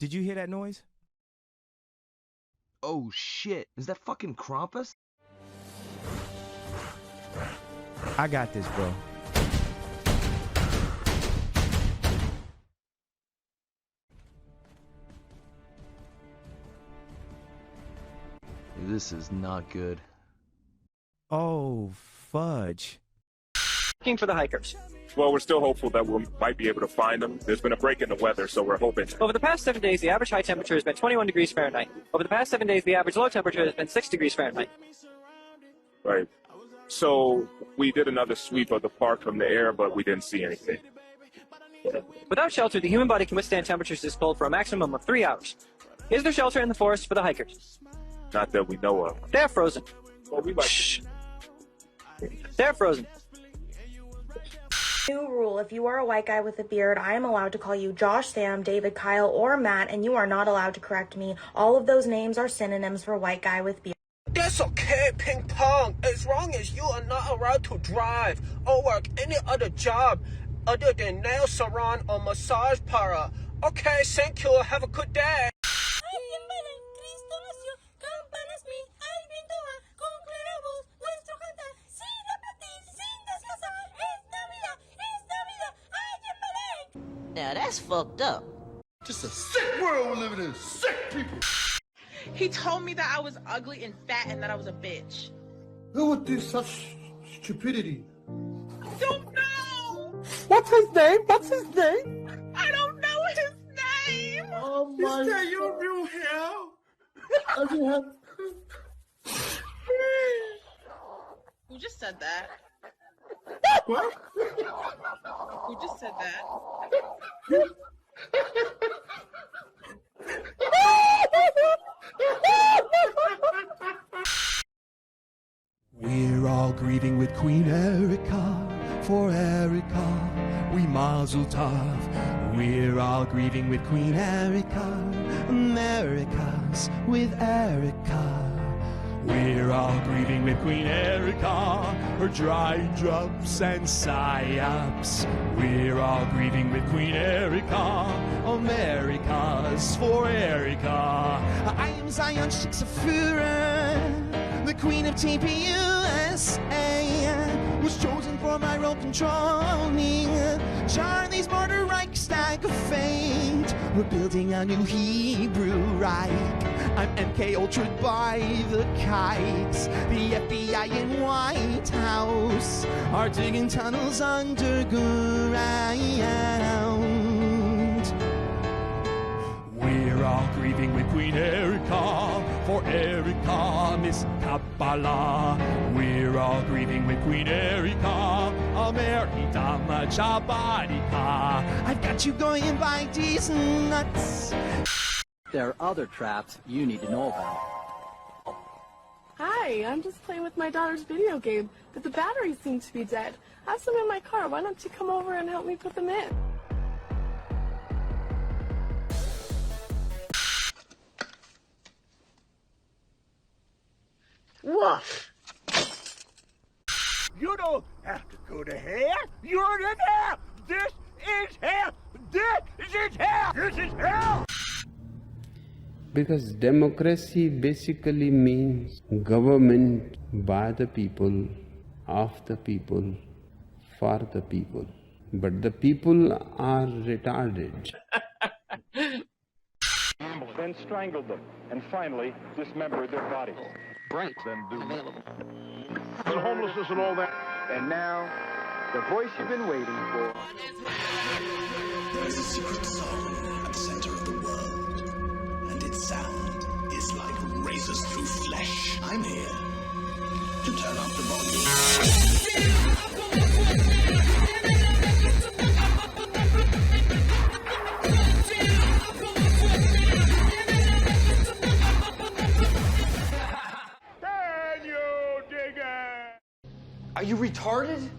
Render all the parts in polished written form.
Did you hear that noise? Oh shit, is that fucking Krampus? I got this, bro. This is not good. Oh, fudge. Looking for the hikers. Well, we're still hopeful that we might be able to find them. There's been a break in the weather, so we're hoping. Over the past 7 days, the average high temperature has been 21 degrees Fahrenheit. Over the past 7 days, the average low temperature has been 6 degrees Fahrenheit. Right. So we did another sweep of the park from the air, but we didn't see anything. Without shelter, the human body can withstand temperatures this cold for a maximum of 3 hours. Is there shelter in the forest for the hikers? Not that we know of. They're frozen. Well, we like Shh. They're frozen. New rule: if you are a white guy with a beard, I am allowed to call you Josh, Sam, David, Kyle, or Matt, and you are not allowed to correct me. All of those names are synonyms for white guy with beard. That's okay, ping pong, as long as you are not allowed to drive or work any other job other than nail salon or massage parlor. Okay, thank you. Have a good day. Now that's fucked up. Just a sick world we're living in. Sick people. He told me that I was ugly and fat and that I was a bitch. Who would do such stupidity? I don't know. What's his name? What's his name? I don't know his name. Oh my. Is that your real hair? I mean, Who just said that? what? Who just said that? We're all grieving with Queen Erica. For Erica, we mazel tov. We're all grieving with Queen Erica. America's with Erica. We're all grieving with Queen Erica, her dry drops and psyops. We're all grieving with Queen Erica, America's for Erica. I am Zion Shixafura, the Queen of TPUSA, was chosen for my role controlling Charlie's murder Reichstag of fate. We're building a new Hebrew Reich. I'm MK Ultra'd by the kites. The FBI and White House are digging tunnels underground. We're all grieving with Queen Erica. For Erica, Miss Kabbalah. We're all grieving with Queen Erica. Ameridama Jabarika. I've got you going by these nuts. There are other traps you need to know about. Hi, I'm just playing with my daughter's video game, but the batteries seem to be dead. I have some in my car. Why don't you come over and help me put them in? Woof. You don't have to go to hell. You're in hell. This is hell. This is hell. This is hell. Because democracy basically means government by the people, of the people, for the people. But the people are retarded. Then strangled them, and finally dismembered their bodies. Right. Then do available. and homelessness and all that. And now, the voice you've been waiting for. There is a secret song at the center of the world, and its sound is like razors through flesh. I'm here to turn up the volume. Are you retarded?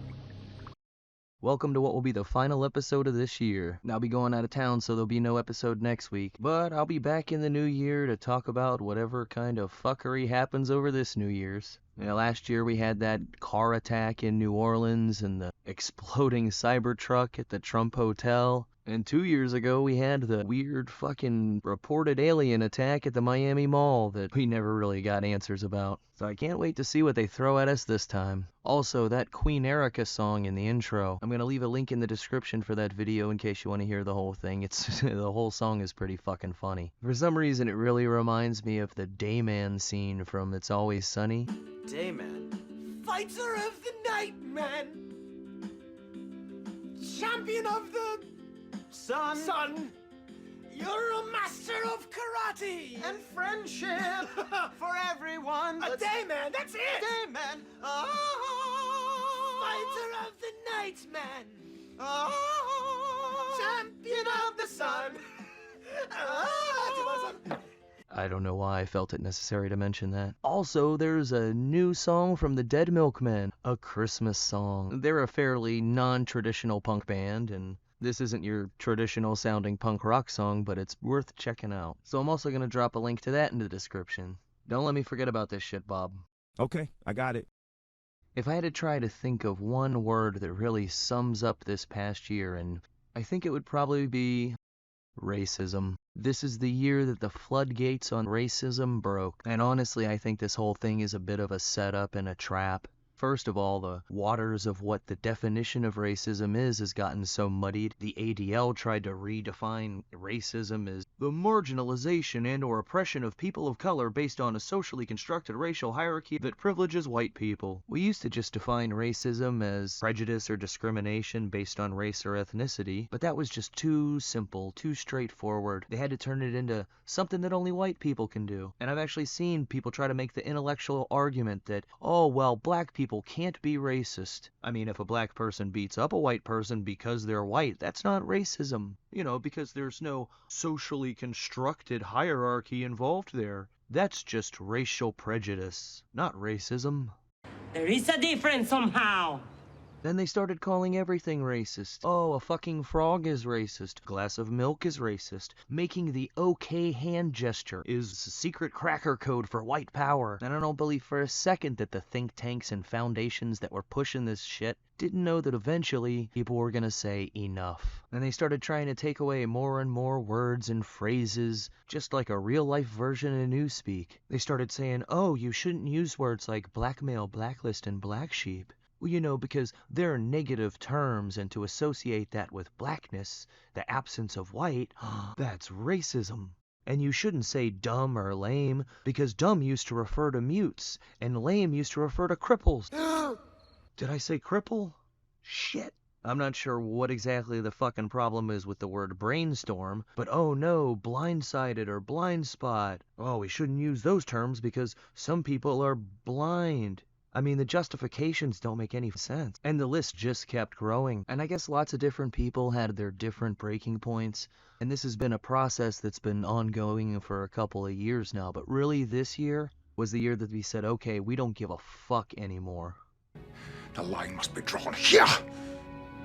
Welcome to what will be the final episode of this year. I'll be going out of town, so there'll be no episode next week. But I'll be back in the new year to talk about whatever kind of fuckery happens over this New Year's. You know, last year we had that car attack in New Orleans and the exploding Cybertruck at the Trump Hotel. And 2 years ago, we had the weird fucking reported alien attack at the Miami Mall that we never really got answers about. So I can't wait to see what they throw at us this time. Also, that Queen Erica song in the intro, I'm gonna leave a link in the description for that video in case you want to hear the whole thing. It's the whole song is pretty fucking funny. For some reason, it really reminds me of the Dayman scene from It's Always Sunny. Dayman. Fighter of the night, man. Champion of the sun. You're a master of karate and friendship for everyone. A Dayman, that's it. Dayman. Fighter of the night, man. Champion of the sun. I don't know why I felt it necessary to mention that. Also, there's a new song from the Dead Milkmen, a Christmas song. They're a fairly non-traditional punk band, and this isn't your traditional sounding punk rock song, but it's worth checking out. So I'm also going to drop a link to that in the description. Don't let me forget about this shit, Bob. Okay, I got it. If I had to try to think of one word that really sums up this past year, and I think it would probably be racism. This is the year that the floodgates on racism broke, and honestly I think this whole thing is a bit of a setup and a trap. First of all, the waters of what the definition of racism is has gotten so muddied. The ADL tried to redefine racism as the marginalization and or oppression of people of color based on a socially constructed racial hierarchy that privileges white people. We used to just define racism as prejudice or discrimination based on race or ethnicity, but that was just too simple, too straightforward. They had to turn it into something that only white people can do. And I've actually seen people try to make the intellectual argument that, oh, well, black people can't be racist. I mean, if a black person beats up a white person because they're white, that's not racism. You know, because there's no socially constructed hierarchy involved there. That's just racial prejudice, not racism. There is a difference somehow. Then they started calling everything racist. Oh, a fucking frog is racist. A glass of milk is racist. Making the okay hand gesture is a secret cracker code for white power. And I don't believe for a second that the think tanks and foundations that were pushing this shit didn't know that eventually people were gonna say enough. And they started trying to take away more and more words and phrases, just like a real-life version of Newspeak. They started saying, oh, you shouldn't use words like blackmail, blacklist, and black sheep. Well, you know, because they're negative terms, and to associate that with blackness, the absence of white, that's racism. And you shouldn't say dumb or lame, because dumb used to refer to mutes, and lame used to refer to cripples. Did I say cripple? Shit. I'm not sure what exactly the fucking problem is with the word brainstorm, but oh no, blindsided or blind spot. Oh, we shouldn't use those terms because some people are blind. I mean, the justifications don't make any sense. And the list just kept growing. And I guess lots of different people had their different breaking points. And this has been a process that's been ongoing for a couple of years now. But really, this year was the year that we said, okay, we don't give a fuck anymore. The line must be drawn here.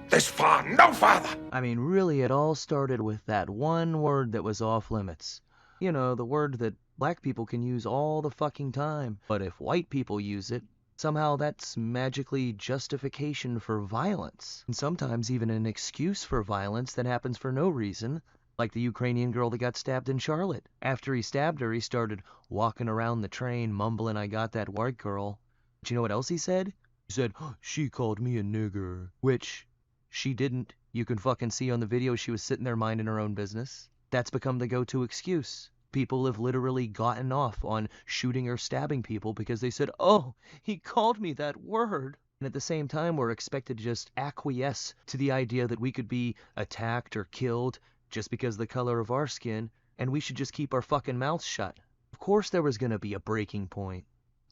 This far, no farther. I mean, really, it all started with that one word that was off limits. You know, the word that black people can use all the fucking time. But if white people use it, somehow that's magically justification for violence, and sometimes even an excuse for violence that happens for no reason, like the Ukrainian girl that got stabbed in Charlotte. After he stabbed her, he started walking around the train mumbling, I got that white girl. But you know what else he said? He said, she called me a nigger, which she didn't. You can fucking see on the video she was sitting there minding her own business. That's become the go-to excuse. People have literally gotten off on shooting or stabbing people because they said, oh, he called me that word. And at the same time, we're expected to just acquiesce to the idea that we could be attacked or killed just because of the color of our skin, and we should just keep our fucking mouths shut. Of course there was going to be a breaking point.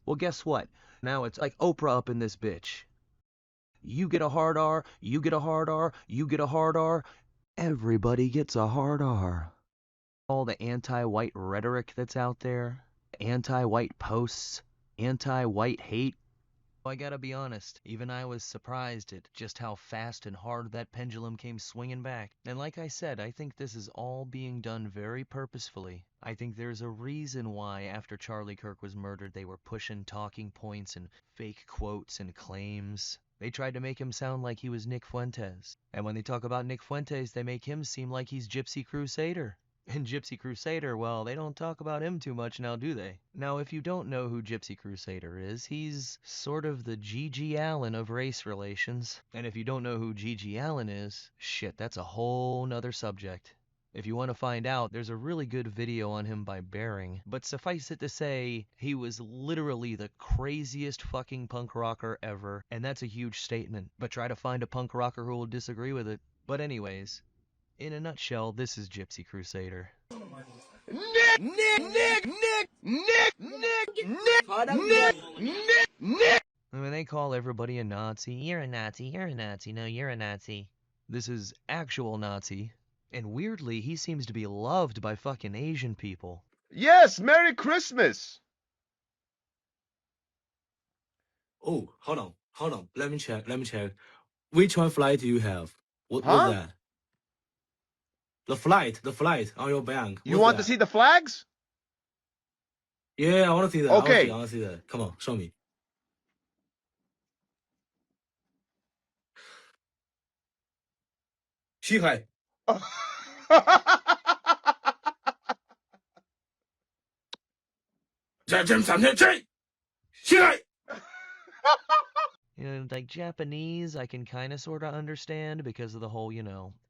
Well, guess what? Now it's like Oprah up in this bitch. You get a hard R, you get a hard R, you get a hard R. Everybody gets a hard R. All the anti-white rhetoric that's out there, anti-white posts, anti-white hate. I gotta be honest, even I was surprised at just how fast and hard that pendulum came swinging back. And like I said, I think this is all being done very purposefully. I think there's a reason why after Charlie Kirk was murdered, they were pushing talking points and fake quotes and claims. They tried to make him sound like he was Nick Fuentes. And when they talk about Nick Fuentes, they make him seem like he's Gypsy Crusader. And Gypsy Crusader, well, they don't talk about him too much now, do they? Now, if you don't know who Gypsy Crusader is, he's sort of the G.G. Allen of race relations. And if you don't know who G.G. Allen is, shit, that's a whole nother subject. If you want to find out, there's a really good video on him by Bearing, but suffice it to say, he was literally the craziest fucking punk rocker ever, and that's a huge statement, but try to find a punk rocker who will disagree with it. But anyways, in a nutshell, this is Gypsy Crusader. When they call everybody a Nazi, you're a Nazi, you're a Nazi, no, you're a Nazi. This is actual Nazi. And weirdly, he seems to be loved by fucking Asian people. Yes, Merry Christmas! Oh, hold on. Let me check. Which one flight do you have? What's that? The flight on your bag. You want to see the flags? Yeah, I want to see that. Okay. I want to see that. Come on, show me. Xihai. You know, like Japanese, I can kind of sort of understand because of the whole,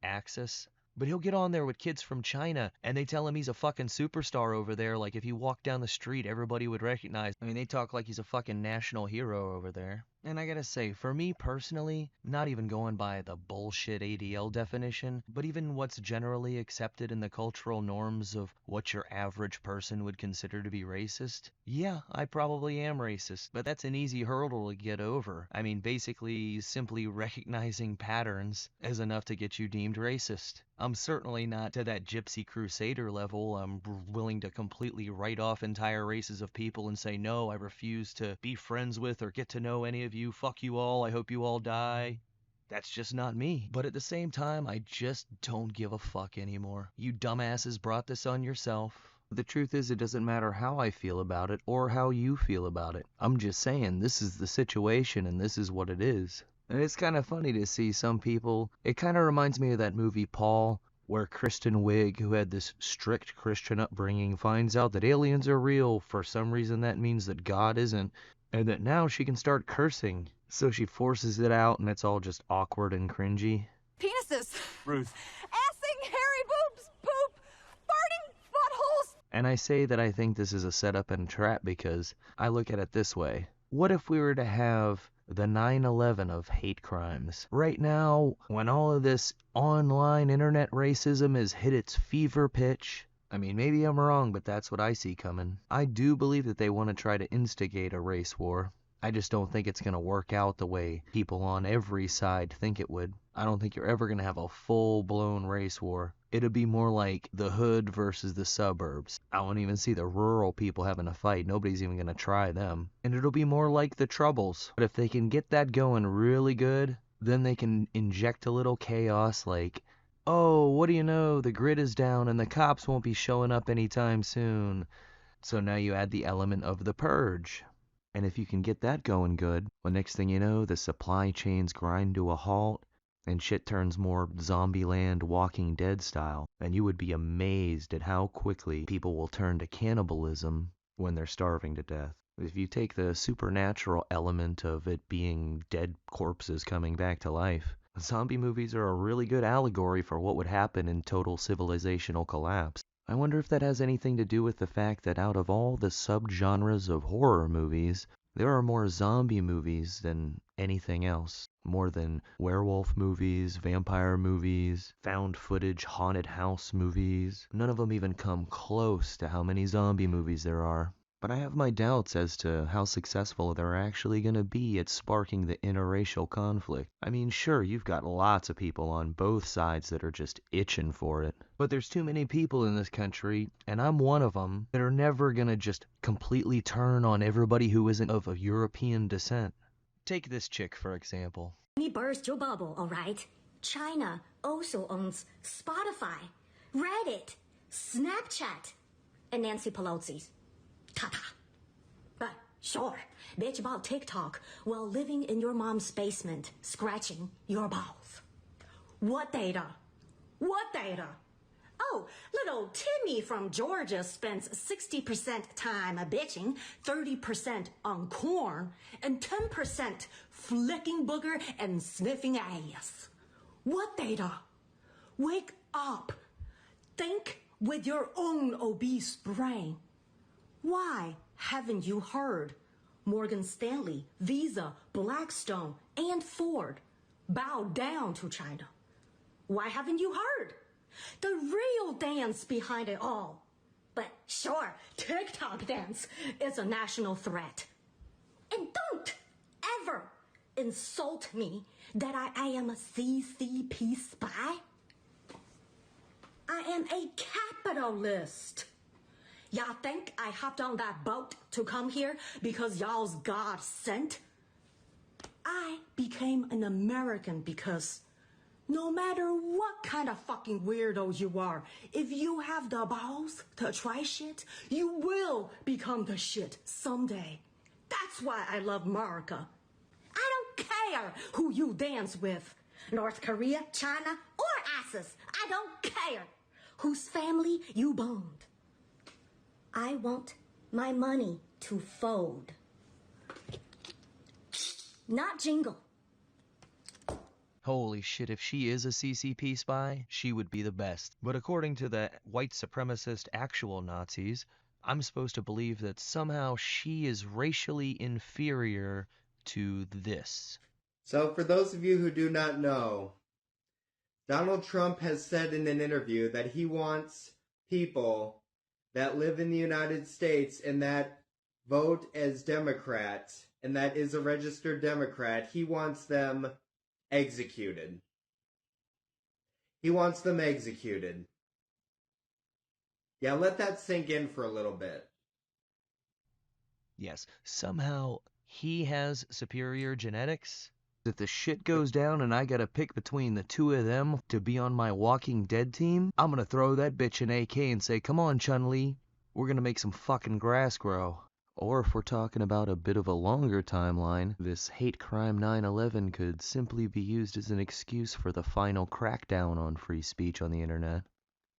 axis. But he'll get on there with kids from China, and they tell him he's a fucking superstar over there. Like, if he walked down the street, everybody would recognize. I mean, they talk like he's a fucking national hero over there. And I gotta say, for me personally, not even going by the bullshit ADL definition, but even what's generally accepted in the cultural norms of what your average person would consider to be racist, yeah, I probably am racist, but that's an easy hurdle to get over. I mean, basically, simply recognizing patterns is enough to get you deemed racist. I'm certainly not to that Gypsy Crusader level. I'm willing to completely write off entire races of people and say, no, I refuse to be friends with or get to know any of you. Fuck you all. I hope you all die. That's just not me. But at the same time, I just don't give a fuck anymore. You dumbasses brought this on yourself. The truth is, it doesn't matter how I feel about it or how you feel about it. I'm just saying, this is the situation and this is what it is. And it's kind of funny to see some people. It kind of reminds me of that movie Paul, where Kristen Wiig, who had this strict Christian upbringing, finds out that aliens are real. For some reason, that means that God isn't. And that now she can start cursing. So she forces it out, and it's all just awkward and cringy. Penises. Ruth. Assing, hairy boobs, poop, farting buttholes. And I say that I think this is a setup and trap because I look at it this way. What if we were to have the 9/11 of hate crimes? Right now, when all of this online internet racism has hit its fever pitch, I mean, maybe I'm wrong, but that's what I see coming. I do believe that they want to try to instigate a race war. I just don't think it's going to work out the way people on every side think it would. I don't think you're ever going to have a full-blown race war. It'll be more like the hood versus the suburbs. I won't even see the rural people having a fight. Nobody's even going to try them. And it'll be more like the Troubles. But if they can get that going really good, then they can inject a little chaos like, oh, what do you know, the grid is down and the cops won't be showing up anytime soon. So now you add the element of the purge. And if you can get that going good, well, next thing you know, the supply chains grind to a halt, and shit turns more Zombieland Walking Dead style, and you would be amazed at how quickly people will turn to cannibalism when they're starving to death. If you take the supernatural element of it being dead corpses coming back to life, zombie movies are a really good allegory for what would happen in total civilizational collapse. I wonder if that has anything to do with the fact that out of all the subgenres of horror movies, there are more zombie movies than anything else. More than werewolf movies, vampire movies, found footage, haunted house movies. None of them even come close to how many zombie movies there are. But I have my doubts as to how successful they're actually going to be at sparking the interracial conflict. I mean, sure, you've got lots of people on both sides that are just itching for it. But there's too many people in this country, and I'm one of them, that are never going to just completely turn on everybody who isn't of a European descent. Take this chick, for example. Me burst your bubble, alright? China also owns Spotify, Reddit, Snapchat, and Nancy Pelosi's. Ta-ta. But Sure, bitch about TikTok while living in your mom's basement, scratching your balls. What data? What data? Oh, little Timmy from Georgia spends 60% time bitching, 30% on corn, and 10% flicking booger and sniffing ass. What data? Wake up. Think with your own obese brain. Why haven't you heard? Morgan Stanley, Visa, Blackstone, and Ford bow down to China. Why haven't you heard? The real dance behind it all. But sure, TikTok dance is a national threat. And don't ever insult me that I am a CCP spy. I am a capitalist. Y'all think I hopped on that boat to come here because y'all's God sent? I became an American because no matter what kind of fucking weirdo you are, if you have the balls to try shit, you will become the shit someday. That's why I love America. I don't care who you dance with. North Korea, China, or ISIS. I don't care whose family you boned. I want my money to fold, not jingle. Holy shit, if she is a CCP spy, she would be the best. But according to the white supremacist actual Nazis, I'm supposed to believe that somehow she is racially inferior to this. So for those of you who do not know, Donald Trump has said in an interview that he wants people that live in the United States and that vote as Democrats and that is a registered Democrat, he wants them executed. He wants them executed. Yeah, let that sink in for a little bit. Yes, somehow he has superior genetics. If the shit goes down and I gotta pick between the two of them to be on my Walking Dead team, I'm gonna throw that bitch an AK and say, come on, Chun-Li, we're gonna make some fucking grass grow. Or if we're talking about a bit of a longer timeline, this hate crime 9/11 could simply be used as an excuse for the final crackdown on free speech on the internet.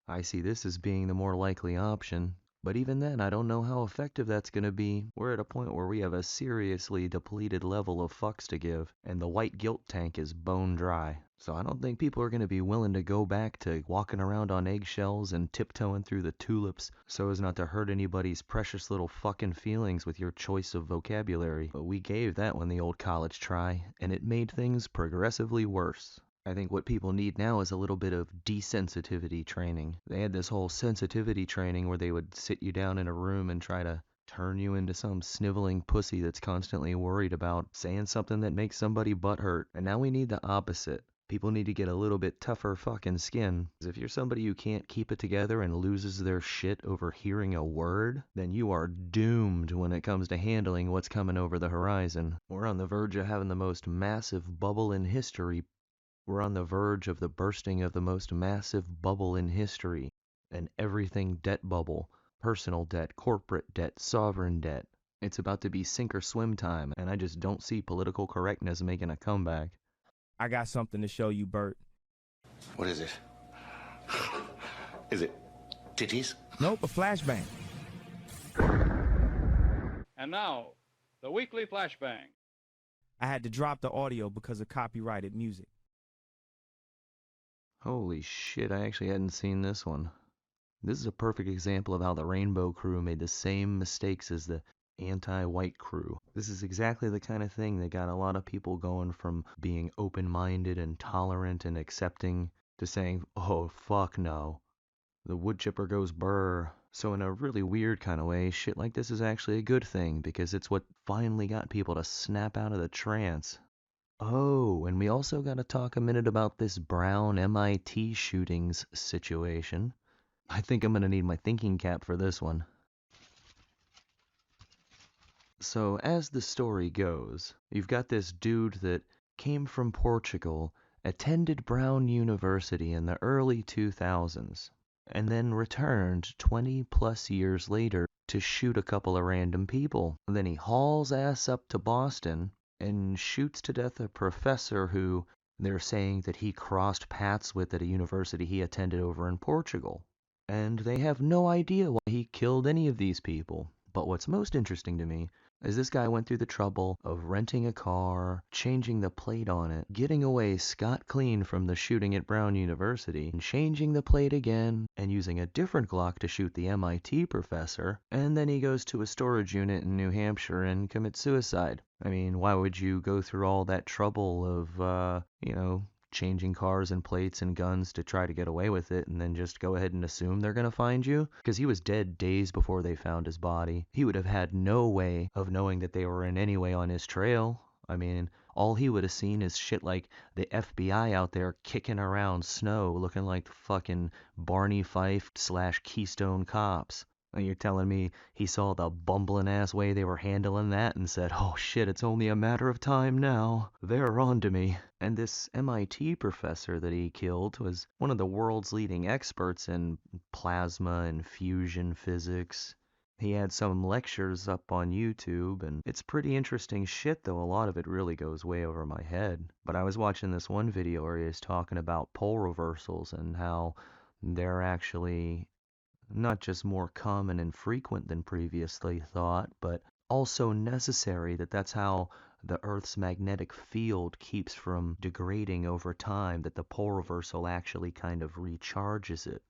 I see this as being the more likely option. But even then, I don't know how effective that's going to be. We're at a point where we have a seriously depleted level of fucks to give, and the white guilt tank is bone dry. So I don't think people are going to be willing to go back to walking around on eggshells and tiptoeing through the tulips so as not to hurt anybody's precious little fucking feelings with your choice of vocabulary. But we gave that one the old college try, and it made things progressively worse. I think what people need now is a little bit of desensitivity training. They had this whole sensitivity training where they would sit you down in a room and try to turn you into some sniveling pussy that's constantly worried about saying something that makes somebody butthurt. And now we need the opposite. People need to get a little bit tougher fucking skin. If you're somebody who can't keep it together and loses their shit over hearing a word, then you are doomed when it comes to handling what's coming over the horizon. We're on the verge of having the most massive bubble in history. We're on the verge of the bursting of the most massive bubble in history. An everything debt bubble. Personal debt, corporate debt, sovereign debt. It's about to be sink or swim time, and I just don't see political correctness making a comeback. I got something to show you, Bert. What is it? Is it titties? Nope, a flashbang. And now, the weekly flashbang. I had to drop the audio because of copyrighted music. Holy shit, I actually hadn't seen this one. This is a perfect example of how the Rainbow Crew made the same mistakes as the anti-white crew. This is exactly the kind of thing that got a lot of people going from being open-minded and tolerant and accepting to saying, oh, fuck no. The wood chipper goes brr. So in a really weird kind of way, shit like this is actually a good thing because it's what finally got people to snap out of the trance. Oh, and we also got to talk a minute about this Brown MIT shootings situation. I think I'm going to need my thinking cap for this one. So, as the story goes, you've got this dude that came from Portugal, attended Brown University in the early 2000s, and then returned 20 plus years later to shoot a couple of random people. And then he hauls ass up to Boston and shoots to death a professor who they're saying that he crossed paths with at a university he attended over in Portugal. And they have no idea why he killed any of these people. But what's most interesting to me is this guy went through the trouble of renting a car, changing the plate on it, getting away scot-clean from the shooting at Brown University, and changing the plate again, and using a different Glock to shoot the MIT professor, and then he goes to a storage unit in New Hampshire and commits suicide. I mean, why would you go through all that trouble of, changing cars and plates and guns to try to get away with it and then just go ahead and assume they're going to find you? Because he was dead days before they found his body. He would have had no way of knowing that they were in any way on his trail. I mean, all he would have seen is shit like the FBI out there kicking around snow looking like fucking Barney Fife / Keystone Cops. And you're telling me he saw the bumbling ass way they were handling that and said, oh shit, it's only a matter of time now. They're on to me. And this MIT professor that he killed was one of the world's leading experts in plasma and fusion physics. He had some lectures up on YouTube, and it's pretty interesting shit, though a lot of it really goes way over my head. But I was watching this one video where he was talking about pole reversals and how they're actually not just more common and frequent than previously thought, but also necessary, that's how the Earth's magnetic field keeps from degrading over time, that the pole reversal actually kind of recharges it.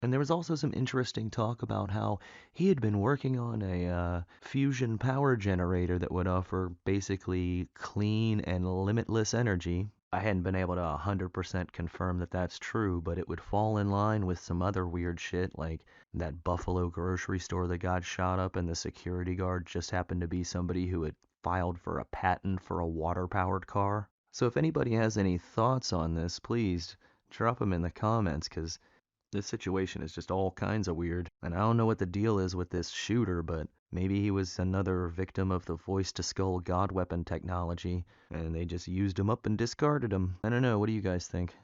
And there was also some interesting talk about how he had been working on a fusion power generator that would offer basically clean and limitless energy. I hadn't been able to 100% confirm that that's true, but it would fall in line with some other weird shit, like that Buffalo grocery store that got shot up and the security guard just happened to be somebody who had filed for a patent for a water-powered car. So if anybody has any thoughts on this, please drop them in the comments, because this situation is just all kinds of weird. And I don't know what the deal is with this shooter, but maybe he was another victim of the voice-to-skull god weapon technology, and they just used him up and discarded him. I don't know, what do you guys think?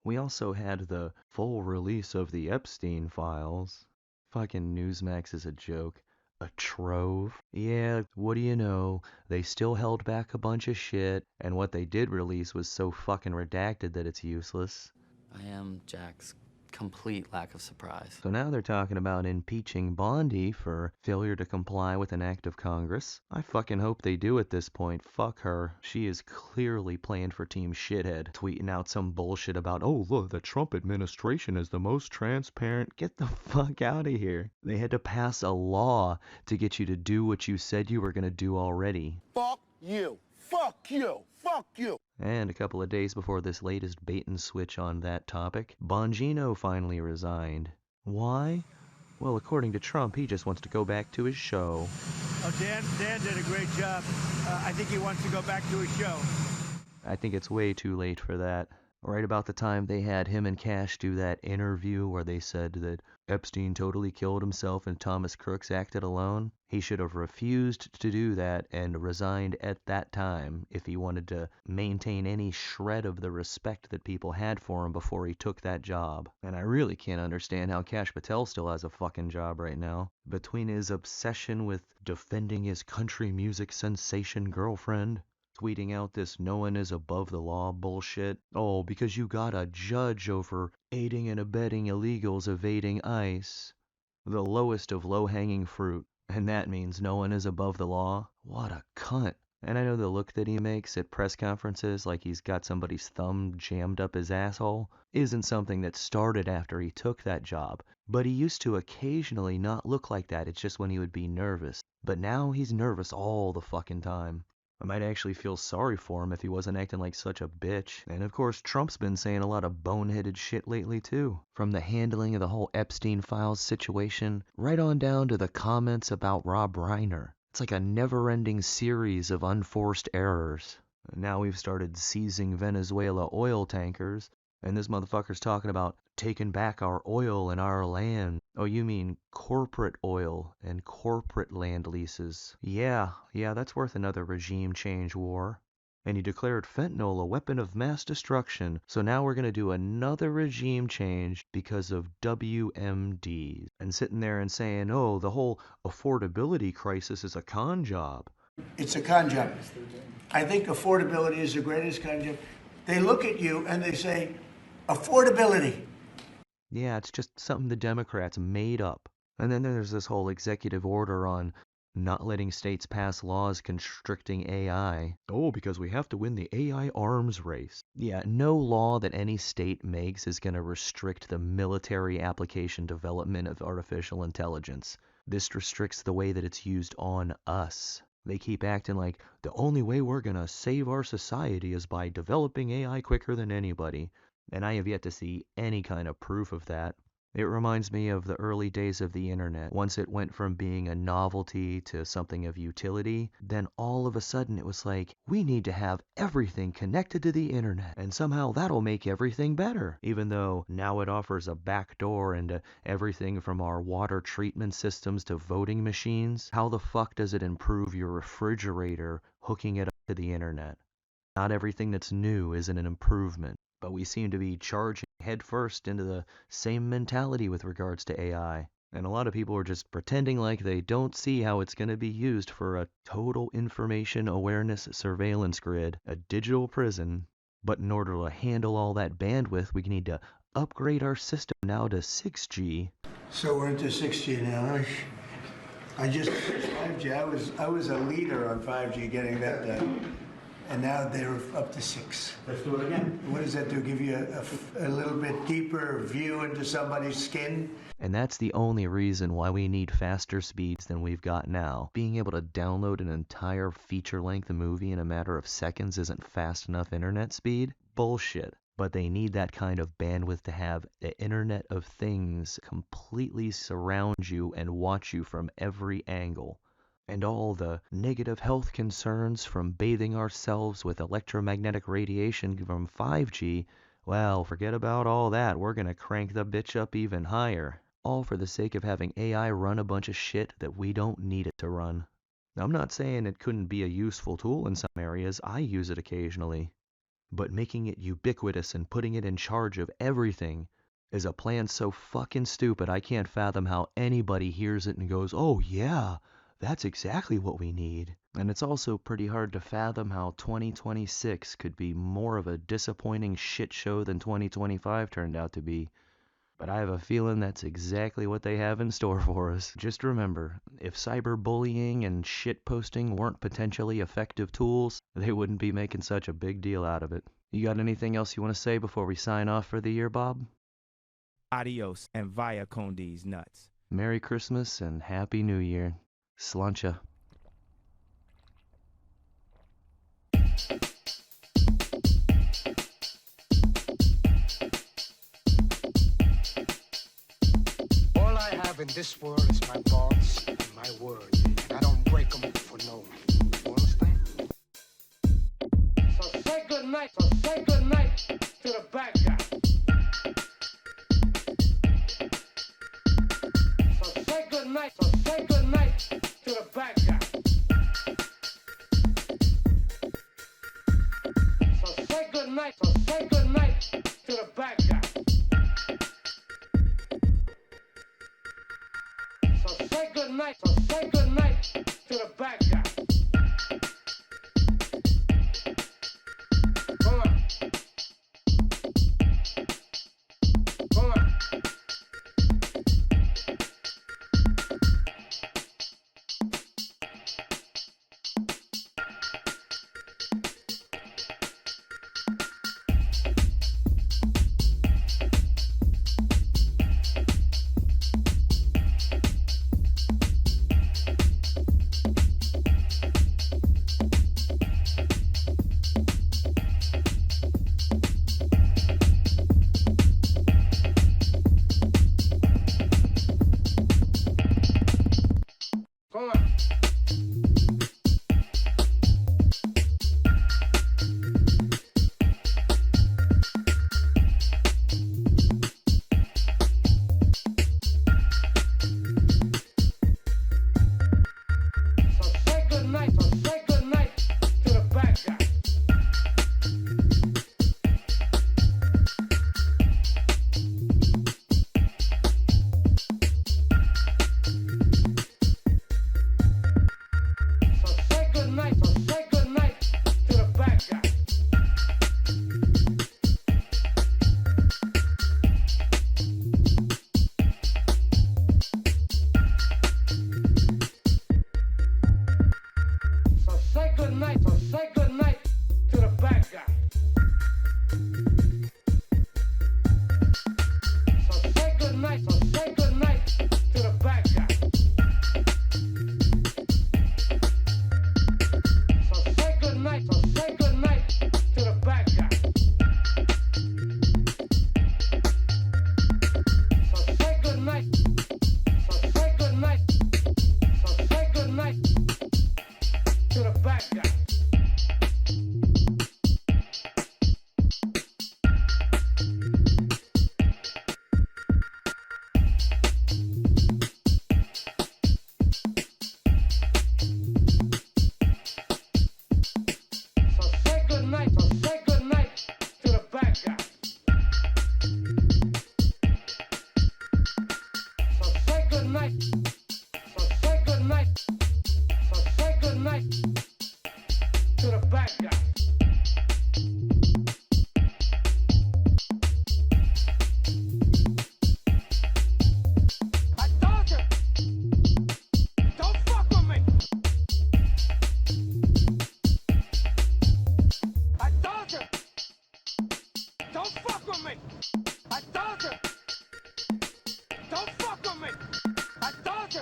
We also had the full release of the Epstein files. Fucking Newsmax is a joke. A trove? Yeah, what do you know? They still held back a bunch of shit, and what they did release was so fucking redacted that it's useless. I am Jack's complete lack of surprise. So now they're talking about impeaching Bondi for failure to comply with an act of Congress. I fucking hope they do at this point. Fuck her. She is clearly playing for Team Shithead, tweeting out some bullshit about, oh look, the Trump administration is the most transparent. Get the fuck out of here. They had to pass a law to get you to do what you said you were gonna do already. Fuck you. Fuck you. Fuck you. And a couple of days before this latest bait and switch on that topic, Bongino finally resigned. Why? Well, according to Trump, he just wants to go back to his show. Oh, Dan did a great job. I think he wants to go back to his show. I think it's way too late for that. Right about the time they had him and Cash do that interview where they said that Epstein totally killed himself and Thomas Crooks acted alone, he should have refused to do that and resigned at that time if he wanted to maintain any shred of the respect that people had for him before he took that job. And I really can't understand how Kash Patel still has a fucking job right now. Between his obsession with defending his country music sensation girlfriend, tweeting out this no one is above the law bullshit. Oh, because you got a judge over aiding and abetting illegals evading ICE. The lowest of low-hanging fruit. And that means no one is above the law? What a cunt. And I know the look that he makes at press conferences like he's got somebody's thumb jammed up his asshole isn't something that started after he took that job. But he used to occasionally not look like that, it's just when he would be nervous. But now he's nervous all the fucking time. I might actually feel sorry for him if he wasn't acting like such a bitch. And of course, Trump's been saying a lot of boneheaded shit lately too. From the handling of the whole Epstein files situation, right on down to the comments about Rob Reiner. It's like a never-ending series of unforced errors. Now we've started seizing Venezuela oil tankers, and this motherfucker's talking about taking back our oil and our land. Oh, you mean corporate oil and corporate land leases. Yeah, that's worth another regime change war. And he declared fentanyl a weapon of mass destruction, so now we're going to do another regime change because of WMDs. And sitting there and saying, oh, the whole affordability crisis is a con job. It's a con job. I think affordability is the greatest con job. They look at you and they say, affordability. Yeah, it's just something the Democrats made up. And then there's this whole executive order on not letting states pass laws constricting AI. Oh, because we have to win the AI arms race. Yeah, no law that any state makes is going to restrict the military application development of artificial intelligence. This restricts the way that it's used on us. They keep acting like the only way we're going to save our society is by developing AI quicker than anybody. And I have yet to see any kind of proof of that. It reminds me of the early days of the internet. Once it went from being a novelty to something of utility, then all of a sudden it was like, we need to have everything connected to the internet, and somehow that'll make everything better. Even though now it offers a backdoor into everything from our water treatment systems to voting machines. How the fuck does it improve your refrigerator hooking it up to the internet? Not everything that's new is an improvement. But we seem to be charging headfirst into the same mentality with regards to AI. And a lot of people are just pretending like they don't see how it's going to be used for a total information awareness surveillance grid, a digital prison. But in order to handle all that bandwidth, we need to upgrade our system now to 6G. So we're into 6G now. I just 5G. I was a leader on 5G getting that done. And now they're up to 6. Let's do it again. What does that do? Give you a little bit deeper view into somebody's skin? And that's the only reason why we need faster speeds than we've got now. Being able to download an entire feature-length movie in a matter of seconds isn't fast enough internet speed? Bullshit. But they need that kind of bandwidth to have the Internet of Things completely surround you and watch you from every angle. And all the negative health concerns from bathing ourselves with electromagnetic radiation from 5G, well, forget about all that. We're going to crank the bitch up even higher. All for the sake of having AI run a bunch of shit that we don't need it to run. Now, I'm not saying it couldn't be a useful tool in some areas. I use it occasionally. But making it ubiquitous and putting it in charge of everything is a plan so fucking stupid I can't fathom how anybody hears it and goes, oh yeah, that's exactly what we need. And it's also pretty hard to fathom how 2026 could be more of a disappointing shit show than 2025 turned out to be. But I have a feeling that's exactly what they have in store for us. Just remember, if cyberbullying and shitposting weren't potentially effective tools, they wouldn't be making such a big deal out of it. You got anything else you want to say before we sign off for the year, Bob? Adios and via con these nuts. Merry Christmas and Happy New Year. Slancha. All I have in this world is my thoughts and my words, and I don't break them for no one. You understand? So say good night to the bad guy. So say good night to the bad guy. So say good night to the bad guy. So say good night to the bad guy. Come on. Come on. night. So say good night. So say good night to the bad guy. I told you, don't fuck with me. I told you, don't fuck with me. I told you, don't fuck with me. I told you,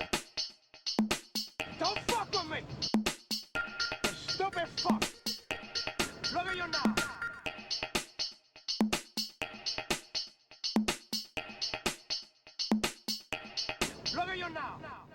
don't fuck with me. You stupid fuck. Look at you now. Look at you now.